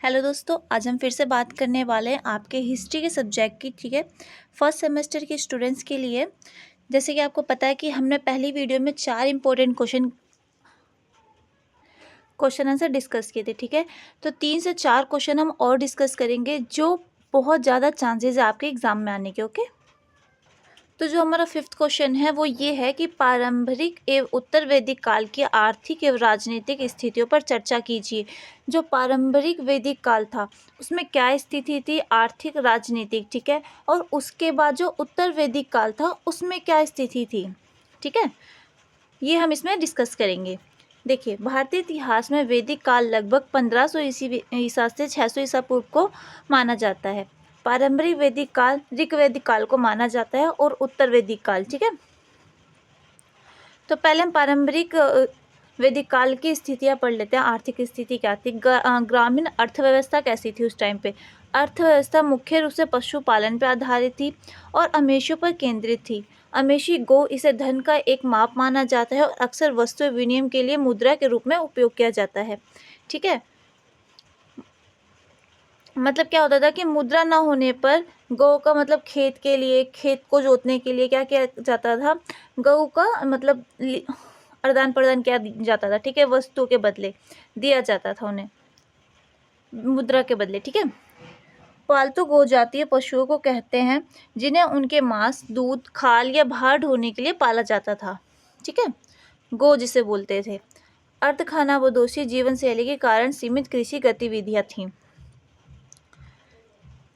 Hello दोस्तों, आज हम फिर से बात करने वाले हैं आपके हिस्ट्री के सब्जेक्ट की। ठीक है, फर्स्ट सेमेस्टर के स्टूडेंट्स के लिए। जैसे कि आपको पता है कि हमने पहली वीडियो में 4 इंपॉर्टेंट क्वेश्चन आंसर डिस्कस किए थे। ठीक है, तो 3 से 4 क्वेश्चन हम और डिस्कस करेंगे जो बहुत ज़्यादा चांसेस है आपके एग्जाम में आने के। ओके, तो जो हमारा 5th क्वेश्चन है वो ये है कि पारंपरिक एवं उत्तर वैदिक काल की आर्थिक एवं राजनीतिक स्थितियों पर चर्चा कीजिए। जो पारंपरिक वैदिक काल था उसमें क्या स्थिति थी, आर्थिक राजनीतिक। ठीक है, और उसके बाद जो उत्तर वैदिक काल था उसमें क्या स्थिति थी। ठीक है, ये हम इसमें डिस्कस करेंगे। देखिए, भारतीय इतिहास में वैदिक काल लगभग 1500 ईसा से 600 ईसा पूर्व को माना जाता है। पारंपरिक वैदिक काल ऋग वैदिक काल को माना जाता है और उत्तर वैदिक काल। ठीक है, तो पहले हम पारंपरिक वैदिक काल की स्थितियाँ पढ़ लेते हैं। आर्थिक स्थिति क्या थी, ग्रामीण अर्थव्यवस्था कैसी थी उस टाइम पे। अर्थव्यवस्था मुख्य रूप से पशुपालन पर आधारित थी और अमेशियों पर केंद्रित थी। अमेशी गो इसे धन का एक माप माना जाता है और अक्सर वस्तु विनिमय के लिए मुद्रा के रूप में उपयोग किया जाता है। ठीक है, मतलब क्या होता था कि मुद्रा ना होने पर गौ का मतलब खेत के लिए, खेत को जोतने के लिए क्या किया जाता था, गौ का मतलब आदान प्रदान किया जाता था। ठीक है, वस्तु के बदले दिया जाता था उन्हें, मुद्रा के बदले। ठीक है, पालतू गौ जातीय पशुओं को कहते हैं जिन्हें उनके मांस, दूध, खाल या भार ढोने के लिए पाला जाता था। ठीक है, गौ जिसे बोलते थे। अर्ध खानाबदोशी जीवन शैली के कारण सीमित कृषि गतिविधियां थीं।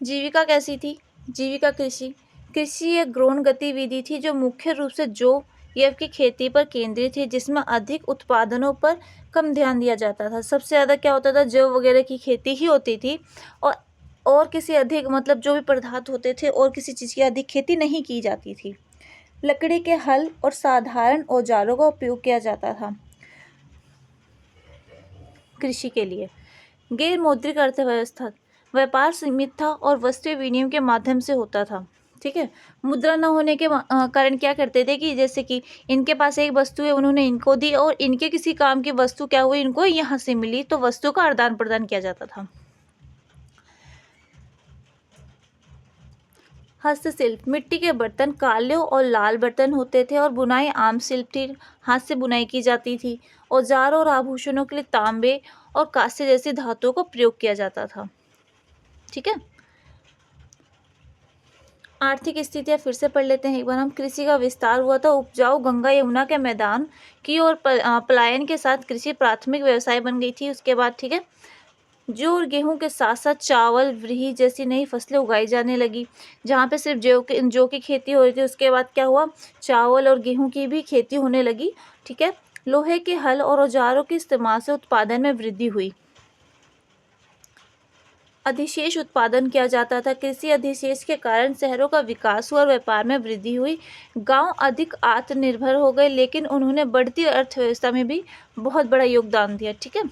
जीविका कैसी थी, जीविका कृषि एक गौण गतिविधि थी जो मुख्य रूप से जौ की खेती पर केंद्रित थी, जिसमें अधिक उत्पादनों पर कम ध्यान दिया जाता था। सबसे ज़्यादा क्या होता था, जौ वगैरह की खेती ही होती थी और किसी अधिक मतलब जो भी पदार्थ होते थे और किसी चीज़ की अधिक खेती नहीं की जाती थी। लकड़ी के हल और साधारण औजारों का उपयोग किया जाता था कृषि के लिए। गैर मौद्रिक अर्थव्यवस्था, व्यापार सीमित था और वस्तु विनिमय के माध्यम से होता था। ठीक है, मुद्रा न होने के कारण क्या करते थे कि जैसे कि इनके पास एक वस्तु है, उन्होंने इनको दी और इनके किसी काम की वस्तु क्या हुई, इनको यहाँ से मिली, तो वस्तु का आदान प्रदान किया जाता था। हस्तशिल्प, मिट्टी के बर्तन काले और लाल बर्तन होते थे और बुनाई आम शिल्प थी, हाथ से बुनाई की जाती थी। औजारों और आभूषणों के लिए तांबे और कांस्य जैसी धातुओं का प्रयोग किया जाता था। ठीक है, आर्थिक स्थितियाँ फिर से पढ़ लेते हैं एक बार हम। कृषि का विस्तार हुआ था, उपजाऊ गंगा यमुना के मैदान की ओर पलायन के साथ कृषि प्राथमिक व्यवसाय बन गई थी उसके बाद। ठीक है, जौ और गेहूं के साथ साथ चावल, व्रीहि जैसी नई फसलें उगाई जाने लगी। जहाँ पे सिर्फ जौ की खेती हो रही थी, उसके बाद क्या हुआ, चावल और गेहूं की भी खेती होने लगी। ठीक है, लोहे के हल और औजारों के इस्तेमाल से उत्पादन में वृद्धि हुई। अधिशेष उत्पादन किया जाता था। कृषि अधिशेष के कारण शहरों का विकास हुआ और व्यापार में वृद्धि हुई। गांव अधिक आत्मनिर्भर हो गए, लेकिन उन्होंने बढ़ती अर्थव्यवस्था में भी बहुत बड़ा योगदान दिया। ठीक है,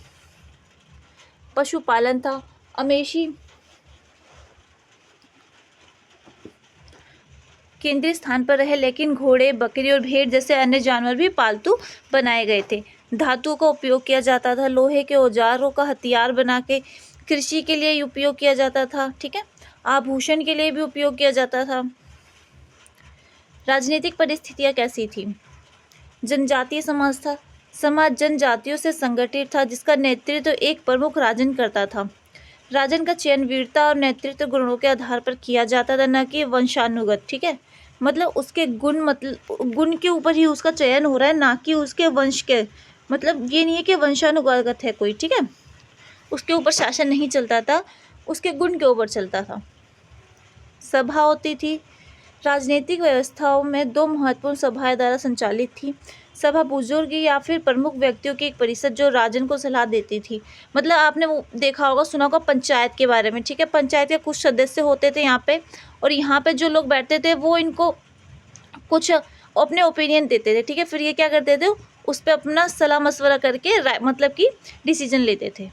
पशुपालन था। अमेशी केंद्रीय स्थान पर रहे, लेकिन घोड़े, बकरी और भेड़ जैसे अन्य जानवर भी पालतू बनाए गए थे। धातु का उपयोग किया जाता था। लोहे के औजारों का हथियार बना के कृषि के लिए उपयोग किया जाता था। ठीक है, आभूषण के लिए भी उपयोग किया जाता था। राजनीतिक परिस्थितियाँ कैसी थी, जनजातीय समाज था। समाज जनजातियों से संगठित था, जिसका नेतृत्व एक प्रमुख राजन करता था। राजन का चयन वीरता और नेतृत्व गुणों के आधार पर किया जाता था, न कि वंशानुगत। ठीक है, मतलब उसके गुण, मतलब गुण के ऊपर ही उसका चयन हो रहा है, ना कि उसके वंश के। मतलब ये नहीं है कि वंशानुगत है कोई। ठीक है, उसके ऊपर शासन नहीं चलता था, उसके गुण के ऊपर चलता था। सभा होती थी। राजनीतिक व्यवस्थाओं में 2 महत्वपूर्ण सभाएं द्वारा संचालित थी। सभा बुजुर्ग या फिर प्रमुख व्यक्तियों की एक परिषद जो राजन को सलाह देती थी। मतलब आपने वो देखा होगा, सुना होगा पंचायत के बारे में। ठीक है, पंचायत के कुछ सदस्य होते थे यहाँ पे, और यहाँ पे जो लोग बैठते थे वो इनको कुछ अपने ओपिनियन देते थे। ठीक है, फिर ये क्या करते थे, उस पर अपना सलाह मशवरा करके मतलब कि डिसीजन लेते थे।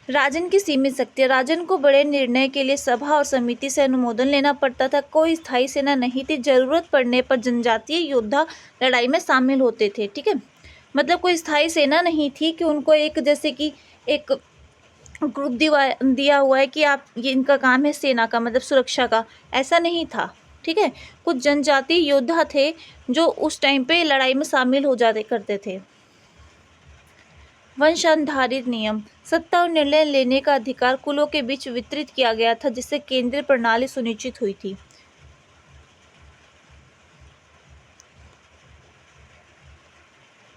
राजन की सीमित शक्ति, राजन को बड़े निर्णय के लिए सभा और समिति से अनुमोदन लेना पड़ता था। कोई स्थायी सेना नहीं थी। जरूरत पड़ने पर जनजातीय योद्धा लड़ाई में शामिल होते थे। ठीक है, मतलब कोई स्थायी सेना नहीं थी कि उनको एक जैसे कि एक ग्रुप दिया हुआ है कि आप ये इनका काम है सेना का मतलब सुरक्षा का, ऐसा नहीं था। ठीक है, कुछ जनजाति योद्धा थे जो उस टाइम पे लड़ाई में शामिल हो जाते करते थे। वंशाधारित नियम, सत्ता और निर्णय लेने का अधिकार कुलों के बीच वितरित किया गया था, जिससे केंद्रीय प्रणाली सुनिश्चित हुई थी।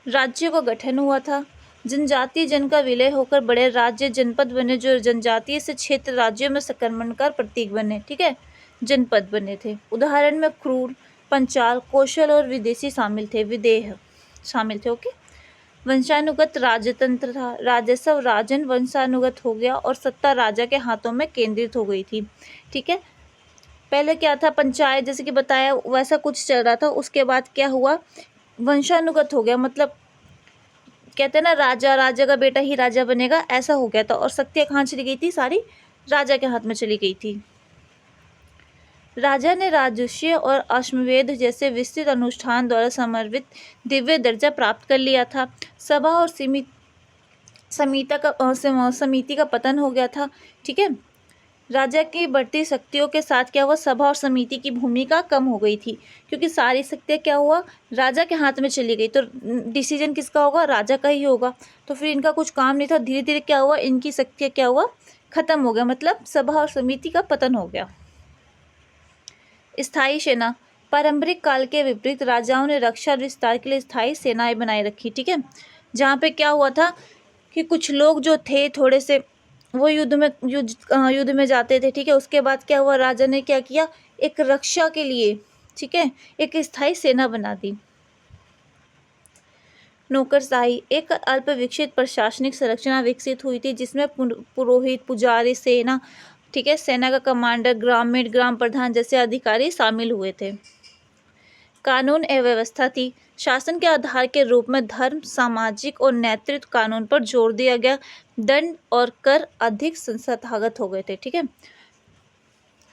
राज्य का गठन हुआ था, जनजातीय जन का विलय होकर बड़े राज्य जनपद बने, जो जनजातीय से क्षेत्र राज्यों में संक्रमणकार प्रतीक बने। ठीक है, जनपद बने थे। उदाहरण में क्रूर, पंचाल, कौशल और विदेशी शामिल थे, विदेह शामिल थे। ओके, वंशानुगत राजतंत्र था, राजस्व राजन वंशानुगत हो गया और सत्ता राजा के हाथों में केंद्रित हो गई थी। ठीक है, पहले क्या था, पंचायत जैसे कि बताया वैसा कुछ चल रहा था, उसके बाद क्या हुआ, वंशानुगत हो गया, मतलब कहते हैं ना राजा का बेटा ही राजा बनेगा, ऐसा हो गया था। और सत्ता कहाँ चली गई थी, सारी राजा के हाथ में चली गई थी। राजा ने राजस्व और अश्वमेध जैसे विस्तृत अनुष्ठान द्वारा समर्थित दिव्य दर्जा प्राप्त कर लिया था। सभा और समिति का पतन हो गया था। ठीक है, राजा की बढ़ती शक्तियों के साथ क्या हुआ, सभा और समिति की भूमिका कम हो गई थी, क्योंकि सारी शक्तियाँ क्या हुआ, राजा के हाथ में चली गई, तो डिसीजन किसका होगा, राजा का ही होगा। तो फिर इनका कुछ काम नहीं था, धीरे धीरे क्या हुआ, इनकी शक्तियाँ क्या हुआ, खत्म हो गया, मतलब सभा और समिति का पतन हो गया। स्थायी सेना, पारंपरिक काल के विपरीत राजाओं ने रक्षा और विस्तार के लिए स्थायी सेनाएं बनाए रखी। ठीक है, जहाँ पे क्या हुआ था कि कुछ लोग जो थे थोड़े से वो युद्ध में जाते थे। ठीक है, उसके बाद क्या हुआ, राजा ने क्या किया, एक रक्षा के लिए, ठीक है, एक स्थायी सेना बना दी। नौकरशाही, एक अल्प विकसित प्रशासनिक संरचना विकसित हुई थी, जिसमें पुरोहित, पुजारी, सेना, ठीक है, सेना का कमांडर, ग्रामीण, ग्राम प्रधान जैसे अधिकारी शामिल हुए थे। कानून एवं व्यवस्था थी, शासन के आधार के रूप में धर्म, सामाजिक और नेतृत्व कानून पर जोर दिया गया। दंड और कर अधिक संस्थागत हो गए थे। ठीक है,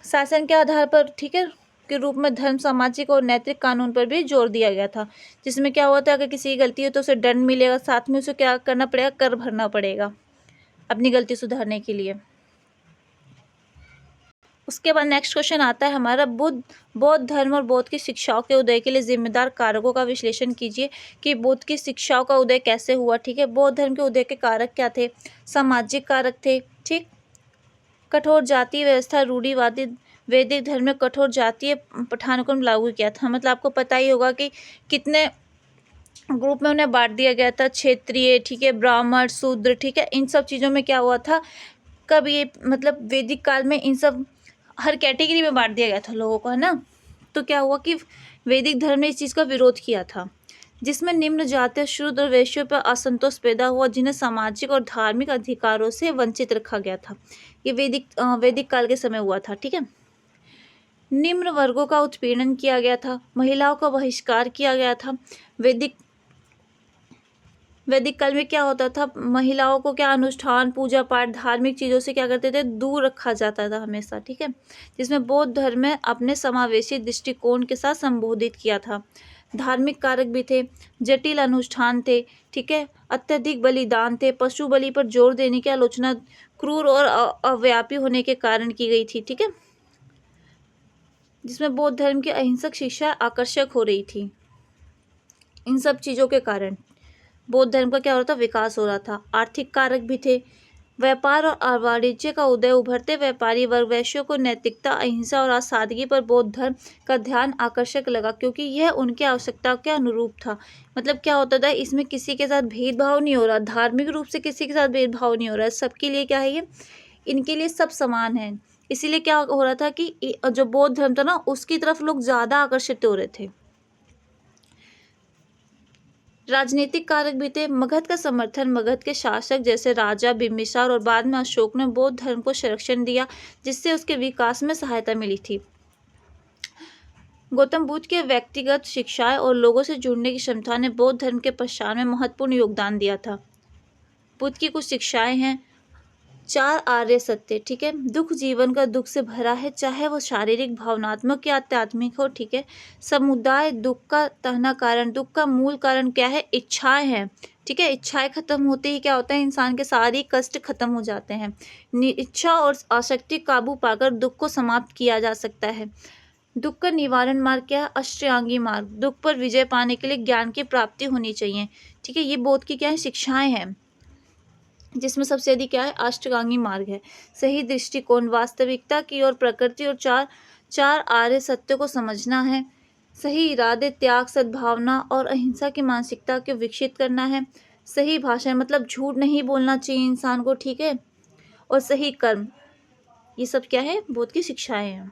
शासन के आधार पर, ठीक है, के रूप में धर्म, सामाजिक और नैतिक कानून पर भी जोर दिया गया था, जिसमें क्या हुआ था, अगर किसी की गलती हो तो उसे दंड मिलेगा, साथ में उसे क्या करना पड़ेगा, कर भरना पड़ेगा अपनी गलती सुधारने के लिए। उसके बाद नेक्स्ट क्वेश्चन आता है हमारा, बौद्ध धर्म और बौद्ध की शिक्षाओं के उदय के लिए जिम्मेदार कारकों का विश्लेषण कीजिए कि बौद्ध की शिक्षाओं का उदय कैसे हुआ। ठीक है, बौद्ध धर्म के उदय के कारक क्या थे, सामाजिक कारक थे। ठीक, कठोर जातीय व्यवस्था, रूढ़िवादी, वैदिक धर्म में कठोर जातीय पठानुक्रम लागू किया था, मतलब आपको पता ही होगा कि कितने ग्रुप में उन्हें बांट दिया गया था, क्षेत्रीय, ठीक है, ब्राह्मण, शूद्र। ठीक है, इन सब चीज़ों में क्या हुआ था, कब ये मतलब वैदिक काल में इन सब हर कैटेगरी में बांट दिया गया था लोगों को, है ना। तो क्या हुआ कि वैदिक धर्म ने इस चीज़ का विरोध किया था, जिसमें निम्न जातीय, शूद्र और वैश्यों पर असंतोष पैदा हुआ, जिन्हें सामाजिक और धार्मिक अधिकारों से वंचित रखा गया था। ये वैदिक काल के समय हुआ था। ठीक है, निम्न वर्गों का उत्पीड़न किया गया था, महिलाओं का बहिष्कार किया गया था। वैदिक काल में क्या होता था, महिलाओं को क्या अनुष्ठान, पूजा पाठ, धार्मिक चीज़ों से क्या करते थे, दूर रखा जाता था हमेशा। ठीक है, जिसमें बौद्ध धर्म में अपने समावेशी दृष्टिकोण के साथ संबोधित किया था। धार्मिक कारक भी थे, जटिल अनुष्ठान थे। ठीक है, अत्यधिक बलिदान थे, पशु बलि पर जोर देने की आलोचना क्रूर और अव्यापी होने के कारण की गई थी। ठीक है, जिसमें बौद्ध धर्म की अहिंसक शिक्षा आकर्षक हो रही थी। इन सब चीज़ों के कारण बौद्ध धर्म का क्या हो रहा था, विकास हो रहा था। आर्थिक कारक भी थे, व्यापार और वाणिज्य का उदय, उभरते व्यापारी वर्ग, वैश्यों को नैतिकता, अहिंसा और सादगी पर बौद्ध धर्म का ध्यान आकर्षक लगा, क्योंकि यह उनकी आवश्यकताओं के अनुरूप था। मतलब क्या होता था, इसमें किसी के साथ भेदभाव नहीं हो रहा, धार्मिक रूप से किसी के साथ भेदभाव नहीं हो रहा है, सबके लिए क्या है, ये इनके लिए सब समान है। इसीलिए क्या हो रहा था कि जो बौद्ध धर्म था ना, उसकी तरफ लोग ज़्यादा आकर्षित हो रहे थे। राजनीतिक कारक भी थे, मगध का समर्थन, मगध के शासक जैसे राजा बिम्बिसार और बाद में अशोक ने बौद्ध धर्म को संरक्षण दिया, जिससे उसके विकास में सहायता मिली थी। गौतम बुद्ध के व्यक्तिगत शिक्षाएं और लोगों से जुड़ने की क्षमता ने बौद्ध धर्म के प्रसार में महत्वपूर्ण योगदान दिया था। बुद्ध की कुछ शिक्षाएं हैं, 4 आर्य सत्य, ठीक है। दुख जीवन का दुख से भरा है, चाहे वो शारीरिक, भावनात्मक या आध्यात्मिक हो, ठीक है। समुदाय दुख का तहना कारण, दुख का मूल कारण क्या है? इच्छाएं हैं, ठीक है। इच्छाएं खत्म होते ही क्या होता है? इंसान के सारे कष्ट खत्म हो जाते हैं। इच्छा और आसक्ति काबू पाकर दुख को समाप्त किया जा सकता है। दुख का निवारण मार्ग क्या है? अष्टांगी मार्ग। दुख पर विजय पाने के लिए ज्ञान की प्राप्ति होनी चाहिए, ठीक है। ये बोध की क्या है? शिक्षाएं हैं, जिसमें सबसे अधिक क्या है? अष्टांगी मार्ग है। सही दृष्टिकोण, वास्तविकता की और प्रकृति और चार आर्य सत्य को समझना है। सही इरादे, त्याग, सद्भावना और अहिंसा की मानसिकता को विकसित करना है। सही भाषण, मतलब झूठ नहीं बोलना चाहिए इंसान को, ठीक है। और सही कर्म, ये सब क्या है? बोध की शिक्षाएं हैं।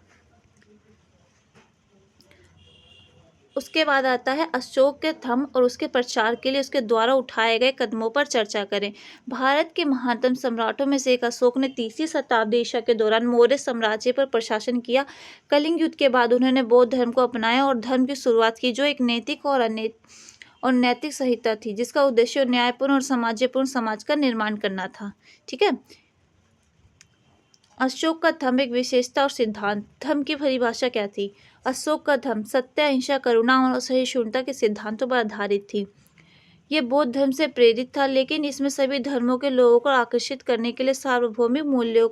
उसके बाद आता है अशोक के थंब और उसके प्रचार के लिए उसके द्वारा उठाए गए कदमों पर चर्चा करें। भारत के महानतम सम्राटों में से एक अशोक ने 3वीं शताब्दी ईसा के दौरान मौर्य साम्राज्य पर प्रशासन किया। कलिंग युद्ध के बाद उन्होंने बौद्ध धर्म को अपनाया और धर्म की शुरुआत की, जो एक नैतिक और नैतिक संहिता थी, जिसका उद्देश्य न्यायपूर्ण और सामंजस्यपूर्ण समाज का निर्माण करना था, ठीक है। अशोक का धम्म, एक विशेषता और सिद्धांत। धम्म की परिभाषा क्या थी? अशोक का धम्म सत्य, अहिंसा, करुणा और सहिष्णुता के सिद्धांतों पर आधारित थी। ये बौद्ध धर्म से प्रेरित था, लेकिन इसमें सभी धर्मों के लोगों को आकर्षित करने के लिए सार्वभौमिक मूल्यों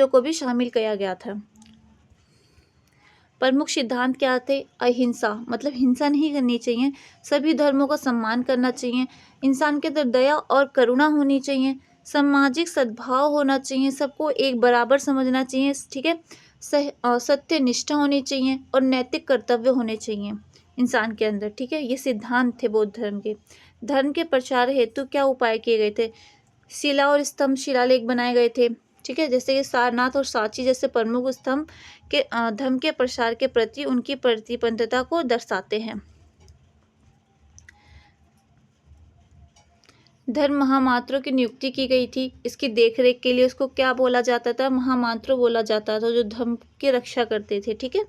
को भी शामिल किया गया था। प्रमुख सिद्धांत क्या थे? अहिंसा, मतलब हिंसा नहीं करनी चाहिए, सभी धर्मों का सम्मान करना चाहिए, इंसान के अंदर दया और करुणा होनी चाहिए, सामाजिक सद्भाव होना चाहिए, सबको एक बराबर समझना चाहिए, ठीक है। सत्य निष्ठा होनी चाहिए और नैतिक कर्तव्य होने चाहिए इंसान के अंदर, ठीक है। ये सिद्धांत थे बौद्ध धर्म के। धर्म के प्रचार हेतु क्या उपाय किए गए थे? शिला और स्तंभ शिलालेख बनाए गए थे, ठीक है। जैसे कि सारनाथ और सांची जैसे प्रमुख स्तंभ के धर्म के प्रसार के प्रति उनकी प्रतिबद्धता को दर्शाते हैं। धर्म महामात्रों की नियुक्ति की गई थी। इसकी देखरेख के लिए उसको क्या बोला जाता था? महामात्रों बोला जाता था, जो धर्म की रक्षा करते थे, ठीक है।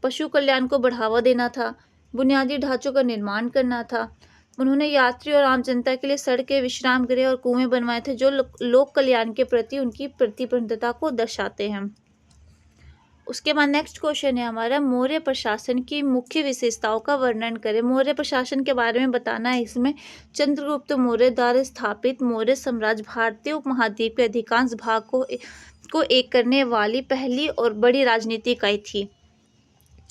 पशु कल्याण को बढ़ावा देना था, बुनियादी ढांचों का निर्माण करना था। उन्होंने यात्री और आम जनता के लिए सड़कें, विश्राम गृह और कुएं बनवाए थे, जो लोक कल्याण के प्रति उनकी प्रतिबद्धता को दर्शाते हैं। उसके बाद नेक्स्ट क्वेश्चन है हमारा, मौर्य प्रशासन की मुख्य विशेषताओं का वर्णन करें। मौर्य प्रशासन के बारे में बताना है इसमें। चंद्रगुप्त मौर्य द्वारा स्थापित मौर्य साम्राज्य भारतीय उपमहाद्वीप के अधिकांश भाग को एक करने वाली पहली और बड़ी राजनीतिक इकाई थी।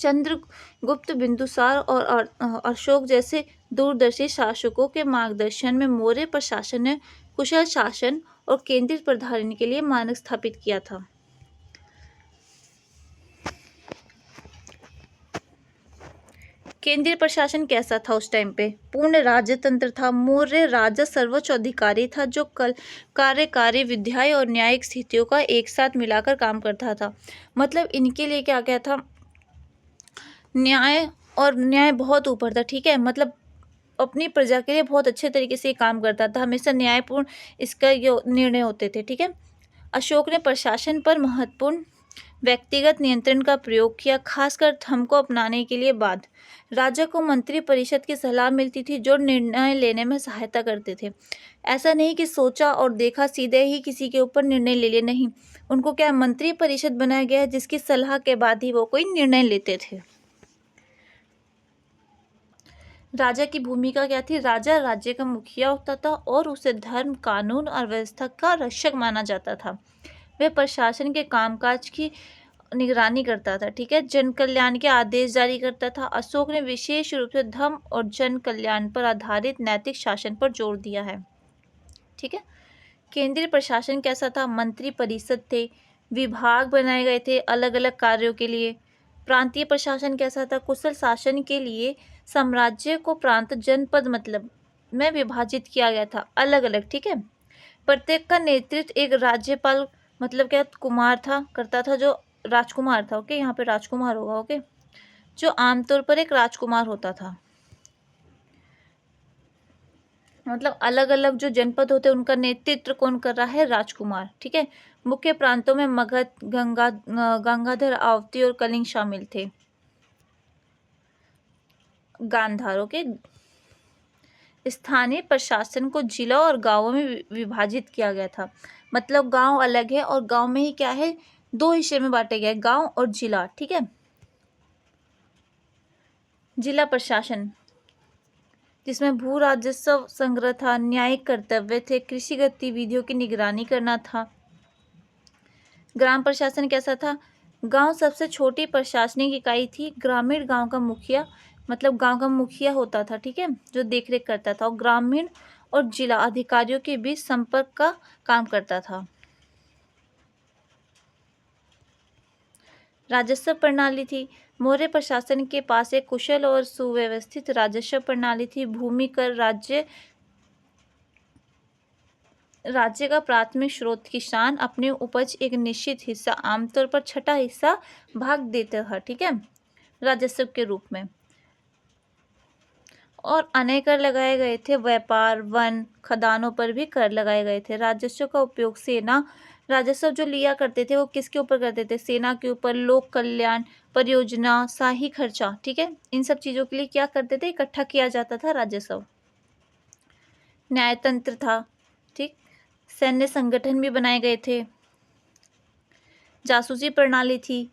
चंद्रगुप्त, बिंदुसार और अशोक जैसे दूरदर्शी शासकों के मार्गदर्शन में मौर्य प्रशासन ने कुशल शासन और केंद्रित प्रधान के लिए मानक स्थापित किया था। केंद्रीय प्रशासन कैसा था उस टाइम पे? पूर्ण राजतंत्र था। मौर्य राजा सर्वोच्च अधिकारी था, जो कार्यकारी, विधायी और न्यायिक स्थितियों का एक साथ मिलाकर काम करता था। मतलब इनके लिए क्या क्या था? न्याय बहुत ऊपर था, ठीक है। मतलब अपनी प्रजा के लिए बहुत अच्छे तरीके से काम करता था, हमेशा न्यायपूर्ण इसका ये निर्णय होते थे, ठीक है। अशोक ने प्रशासन पर महत्वपूर्ण व्यक्तिगत नियंत्रण का प्रयोग किया, खासकर धर्म को अपनाने के लिए बाद राजा को मंत्री परिषद की सलाह मिलती थी, जो निर्णय लेने में सहायता करते थे। ऐसा नहीं कि सोचा और देखा, सीधे ही किसी के ऊपर निर्णय ले लिया, नहीं। उनको क्या मंत्री परिषद बनाया गया है, जिसकी सलाह के बाद ही वो कोई निर्णय लेते थे। राजा की भूमिका क्या थी? राजा राज्य का मुखिया होता था और उसे धर्म, कानून और व्यवस्था का रक्षक माना जाता था। वह प्रशासन के कामकाज की निगरानी करता था, ठीक है। जन कल्याण के आदेश जारी करता था। अशोक ने विशेष रूप से धर्म और जन कल्याण पर आधारित नैतिक शासन पर जोर दिया है, ठीक है। केंद्रीय प्रशासन कैसा था? मंत्री परिषद थे, विभाग बनाए गए थे अलग अलग कार्यों के लिए। प्रांतीय प्रशासन कैसा था? कुशल शासन के लिए साम्राज्य को प्रांत, जनपद मतलब में विभाजित किया गया था, अलग अलग, ठीक है। प्रत्येक का नेतृत्व एक राज्यपाल, मतलब क्या, कुमार था, करता था, जो राजकुमार था, ओके। यहाँ पे राजकुमार होगा, ओके, जो आमतौर पर एक राजकुमार होता था। मतलब अलग अलग जो जनपद होते हैं उनका नेतृत्व कौन कर रहा है? राजकुमार, ठीक है। मुख्य प्रांतों में मगध, गंगाधर, अवंती और कलिंग शामिल थे। गांधार, ओके। स्थानीय प्रशासन को जिला और गांवों में विभाजित किया गया था। मतलब गांव अलग है और गांव में ही क्या है, दो हिस्से में बांटे गए, गांव और जिला। ठीक है। जिला प्रशासन जिसमें भू राजस्व संग्रह था, न्यायिक कर्तव्य थे, कृषि गतिविधियों की निगरानी करना था। ग्राम प्रशासन कैसा था? गांव सबसे छोटी प्रशासनिक इकाई थी। ग्रामीण गांव का मुखिया, मतलब गांव का मुखिया होता था, ठीक है, जो देखरेख करता था, और ग्रामीण और जिला अधिकारियों के बीच संपर्क का काम करता था। राजस्व प्रणाली थी। मौर्य प्रशासन के पास एक कुशल और सुव्यवस्थित राजस्व प्रणाली थी। भूमि कर राज्य का प्राथमिक स्रोत किसान अपने उपज एक निश्चित हिस्सा, आमतौर पर छठा हिस्सा भाग देता था, ठीक है, राजस्व के रूप में। और अनेक कर लगाए गए थे। व्यापार, वन, खदानों पर भी कर लगाए गए थे। राजस्व का उपयोग सेना, राजस्व जो लिया करते थे वो किसके ऊपर करते थे? सेना के ऊपर। लोक कल्याण, परियोजना, शाही खर्चा, ठीक है, इन सब चीजों के लिए क्या करते थे? इकट्ठा किया जाता था राजस्व। न्यायतंत्र था, ठीक, सैन्य संगठन भी बनाए गए थे। जासूसी प्रणाली थी।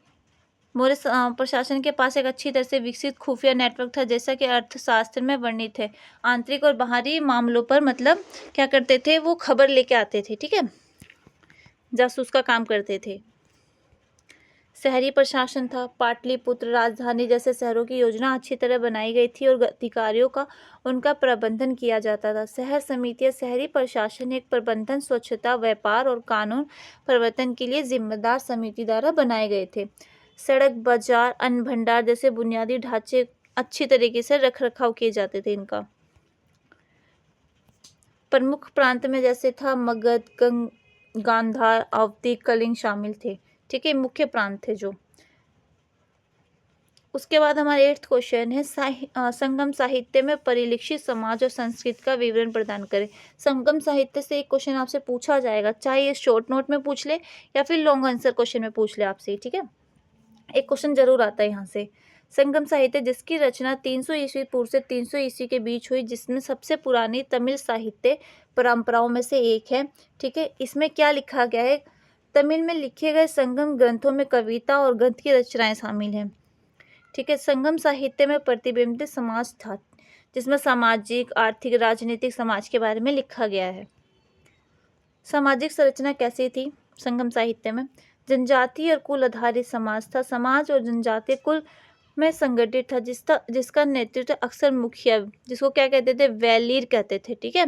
मौर्य प्रशासन के पास एक अच्छी तरह से विकसित खुफिया नेटवर्क था, जैसा कि अर्थशास्त्र में वर्णित है। आंतरिक और बाहरी मामलों पर मतलब क्या करते थे? वो खबर लेके आते थे, ठीक है, जासूस का काम करते थे। शहरी प्रशासन था। पाटलिपुत्र, राजधानी जैसे शहरों की योजना अच्छी तरह बनाई गई थी और अधिकारियों का उनका प्रबंधन किया जाता था। शहर समितियां, शहरी प्रशासन एक प्रबंधन, स्वच्छता, व्यापार और कानून प्रवर्तन के लिए जिम्मेदार समिति द्वारा बनाए गए थे। सड़क, बाजार, अन्न भंडार जैसे बुनियादी ढांचे अच्छी तरीके से रख रखाव किए जाते थे इनका। प्रमुख प्रांत में जैसे था मगध, गांधार, अवधी, कलिंग शामिल थे, ठीक है, मुख्य प्रांत थे जो। उसके बाद हमारा 8th क्वेश्चन है, संगम साहित्य में परिलक्षित समाज और संस्कृति का विवरण प्रदान करें। संगम साहित्य से एक क्वेश्चन आपसे पूछा जाएगा, चाहे ये शॉर्ट नोट में पूछ ले या फिर लॉन्ग आंसर क्वेश्चन में पूछ ले आपसे, ठीक है, एक क्वेश्चन जरूर आता है यहाँ से। संगम साहित्य जिसकी रचना 300 ईस्वी पूर्व से 300 ईस्वी के बीच हुई, जिसमें सबसे पुरानी तमिल साहित्य परंपराओं में से एक है, ठीक है। इसमें क्या लिखा गया है? तमिल में लिखे गए संगम ग्रंथों में कविता और गद्य की रचनाएं शामिल हैं, ठीक है। संगम साहित्य में प्रतिबिंबित समाज था, जिसमें सामाजिक, आर्थिक, राजनीतिक समाज के बारे में लिखा गया है। सामाजिक संरचना कैसी थी संगम साहित्य में? जनजाति और कुल आधारित समाज था। समाज और जनजाति कुल में संगठित था, जिसका नेतृत्व अक्सर मुखिया, जिसको क्या कहते थे? वैलीर कहते थे, ठीक है।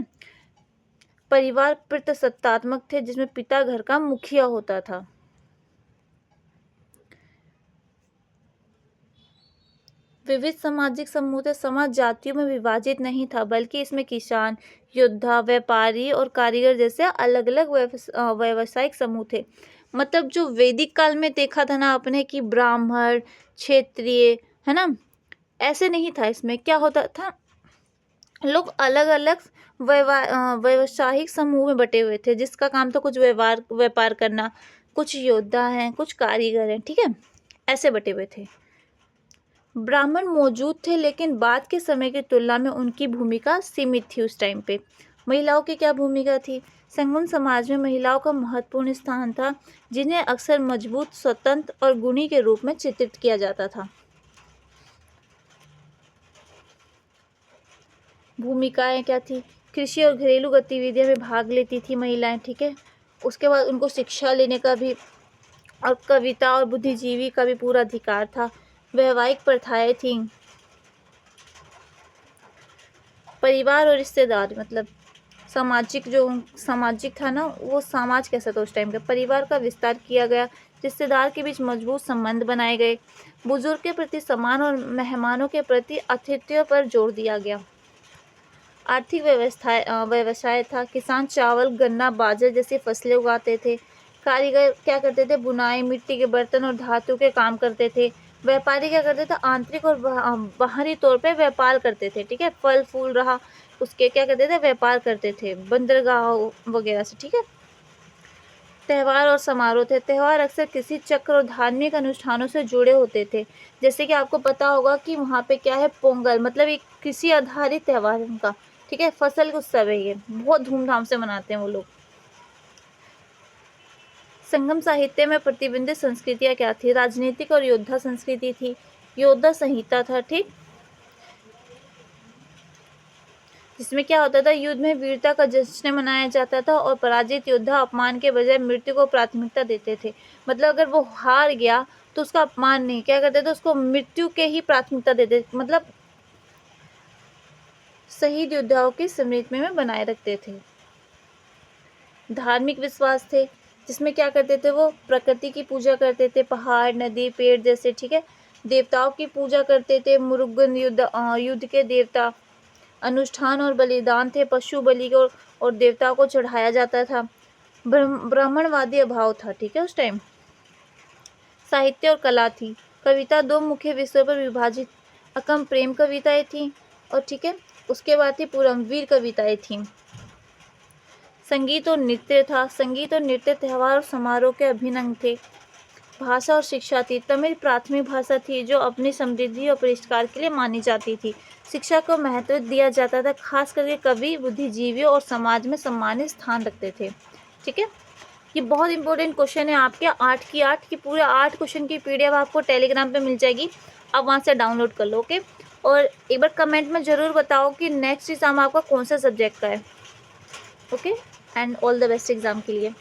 परिवार प्रजासत्तात्मक थे, जिसमें पिता घर का मुखिया होता था। विविध सामाजिक समूह थे। समाज जातियों में विभाजित नहीं था, बल्कि इसमें किसान, योद्धा, व्यापारी और कारीगर जैसे अलग अलग व्यावसायिक समूह थे। मतलब जो वैदिक काल में देखा था ना आपने कि ब्राह्मण, क्षेत्रीय, है ना, ऐसे नहीं था। इसमें क्या होता था? लोग अलग अलग व्यावसायिक समूह में बटे हुए थे, जिसका काम था कुछ व्यापार करना, कुछ योद्धा हैं, कुछ कारीगर हैं, ठीक है, ऐसे बटे हुए थे। ब्राह्मण मौजूद थे, लेकिन बाद के समय की तुलना में उनकी भूमिका सीमित थी उस टाइम पे। महिलाओं की क्या भूमिका थी? संगम समाज में महिलाओं का महत्वपूर्ण स्थान था, जिन्हें अक्सर मजबूत, स्वतंत्र और गुणी के रूप में चित्रित किया जाता था। भूमिकाएं क्या थी? कृषि और घरेलू गतिविधियों में भाग लेती थी महिलाएं, ठीक है। उसके बाद उनको शिक्षा लेने का भी और कविता और बुद्धिजीवी का भी पूरा अधिकार था। वैवाहिक प्रथाएं थी। परिवार और रिश्तेदार, मतलब सामाजिक था ना, वो समाज कैसा था उस टाइम का? परिवार का विस्तार किया गया, रिश्तेदार के बीच मजबूत संबंध बनाए गए, बुजुर्ग के प्रति सम्मान और मेहमानों के प्रति आतिथ्य पर जोर दिया गया। आर्थिक व्यवसाय था। किसान चावल, गन्ना, बाजरा जैसी फसलें उगाते थे। कारीगर क्या करते थे? बुनाई, मिट्टी के बर्तन और धातु के काम करते थे। व्यापारी क्या करते थे? आंतरिक और बाहरी तौर पे व्यापार करते थे, ठीक है। फल फूल रहा, उसके क्या करते थे? व्यापार करते थे, बंदरगाह वगैरह से, ठीक है। त्यौहार और समारोह थे। त्यौहार अक्सर किसी चक्र और धार्मिक अनुष्ठानों से जुड़े होते थे। जैसे कि आपको पता होगा कि वहाँ पे क्या है? पोंगल, मतलब एक कृषि आधारित त्यौहार है उनका, ठीक है, फसल उत्सव है ये, बहुत धूमधाम से मनाते हैं वो लोग। संगम साहित्य में प्रतिबंधित संस्कृतियाँ क्या थी? राजनीतिक और योद्धा संस्कृति थी, योद्धा संहिता था, ठीक, जिसमें क्या होता था, युद्ध में वीरता का जश्न मनाया जाता था और पराजित योद्धा अपमान के बजाय मृत्यु को प्राथमिकता देते थे। मतलब अगर वो हार गया तो उसका अपमान नहीं, क्या करते थे, उसको मृत्यु के ही प्राथमिकता देते, मतलब शहीद योद्धाओं की स्मृति में बनाए रखते थे। धार्मिक विश्वास थे, जिसमें क्या करते थे, वो प्रकृति की पूजा करते थे, पहाड़, नदी, पेड़ जैसे, ठीक है। देवताओं की पूजा करते थे, मुरुगन युद्ध के देवता। अनुष्ठान और बलिदान थे, पशु बलि को और देवताओं को चढ़ाया जाता था। ब्राह्मणवादी अभाव था, ठीक है, उस टाइम। साहित्य और कला थी, कविता दो मुख्य विषयों पर विभाजित, अकम प्रेम कविताएं थी और ठीक है, उसके बाद थी पूरमवीर कविताएं थी। संगीत और नृत्य था, संगीत और नृत्य त्यौहार और समारोह के अभिन्न अंग थे। भाषा और शिक्षा थी, तमिल प्राथमिक भाषा थी जो अपनी समृद्धि और परिष्कार के लिए मानी जाती थी। शिक्षा को महत्व दिया जाता था, खास करके कवि, बुद्धिजीवियों और समाज में सम्मानित स्थान रखते थे, ठीक है। ये बहुत इंपॉर्टेंट क्वेश्चन है आपके 8 की 8 की, पूरे 8 क्वेश्चन की पीडीएफ आपको टेलीग्राम पे मिल जाएगी, आप वहाँ से डाउनलोड कर लो, ओके। और एक बार कमेंट में ज़रूर बताओ कि नेक्स्ट एग्ज़ाम आपका कौन सा सब्जेक्ट का है, okay. And all the best exam के लिए।